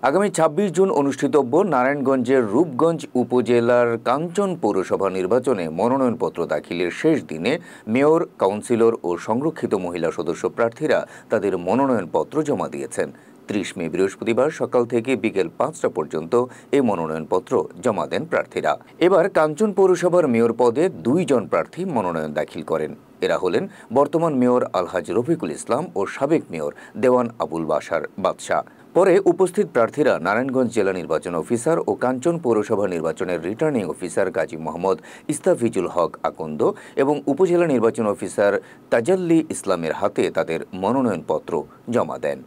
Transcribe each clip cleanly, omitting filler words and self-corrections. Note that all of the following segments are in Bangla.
আগামী ২৬ জুন অনুষ্ঠিতব্য নারায়ণগঞ্জের রূপগঞ্জ উপজেলার কাঞ্চন পৌরসভা নির্বাচনে মনোনয়নপত্র দাখিলের শেষ দিনে মেয়র, কাউন্সিলর ও সংরক্ষিত মহিলা সদস্য প্রার্থীরা তাদের মনোনয়নপত্র জমা দিয়েছেন। ৩০ মে বৃহস্পতিবার সকাল থেকে বিকেল ৫টা পর্যন্ত এই মনোনয়নপত্র জমা দেন প্রার্থীরা। এবার কাঞ্চন পৌরসভার মেয়র পদে ২ জন প্রার্থী মনোনয়ন দাখিল করেন। এরা হলেন বর্তমান মেয়র আলহাজ রফিকুল ইসলাম ও সাবেক মেয়র দেওয়ান আবুল বাশার বাদশা। পরে উপস্থিত প্রার্থীরা নারায়ণগঞ্জ জেলা নির্বাচন অফিসার ও কাঞ্চন পৌরসভা নির্বাচনের রিটার্নিং অফিসার গাজী মোহাম্মদ ইস্তাফিজুল হক আকন্দ এবং উপজেলা নির্বাচন অফিসার তাজাল্লি ইসলামের হাতে তাদের মনোনয়নপত্র জমা দেন।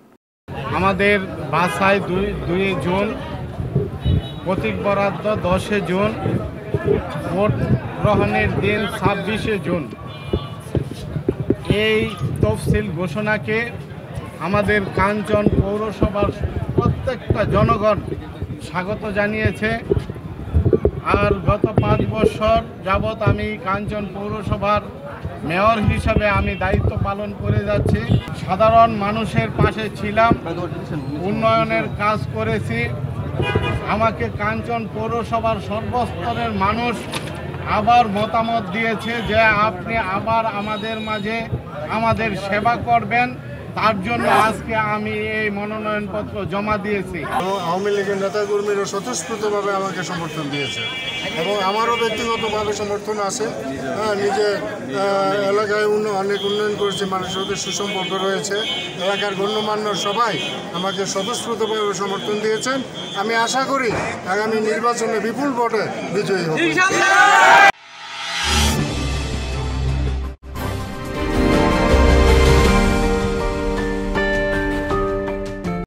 আমাদের বাসায় ২ জুন, প্রতীক বরাদ্দ ১০ জুন, ভোট গ্রহণের দিন ২৬ জুন। এই তফসিল ঘোষণাকে আমাদের কাঞ্চন পৌরসভার প্রত্যেকটা জনগণ স্বাগত জানিয়েছে। আর গত ৫ বছর যাবৎ আমি কাঞ্চন পৌরসভার মেয়র হিসাবে আমি দায়িত্ব পালন করে যাচ্ছি। সাধারণ মানুষের পাশে ছিলাম, উন্নয়নের কাজ করেছি। আমাকে কাঞ্চন পৌরসভার সর্বস্তরের মানুষ আবার মতামত দিয়েছে যে আপনি আবার আমাদের মাঝে আমাদের সেবা করবেন। তার জন্য আজকে আমি এই মনোনয়নপত্র জমা দিয়েছি। আওয়ামী লীগের নেতাকর্মীরা স্বতঃস্ফূর্তভাবে আমাকে সমর্থন দিয়েছে এবং আমারও ব্যক্তিগতভাবে সমর্থন আছে। নিজে এলাকায় অনেক উন্নয়ন করেছে, মানুষের সাথে সুসম্পর্ক রয়েছে। এলাকার গণ্যমান্য সবাই আমাকে স্বতঃস্ফূর্তভাবে সমর্থন দিয়েছেন। আমি আশা করি আগামী নির্বাচনে বিপুল ভোটে বিজয়ী হব।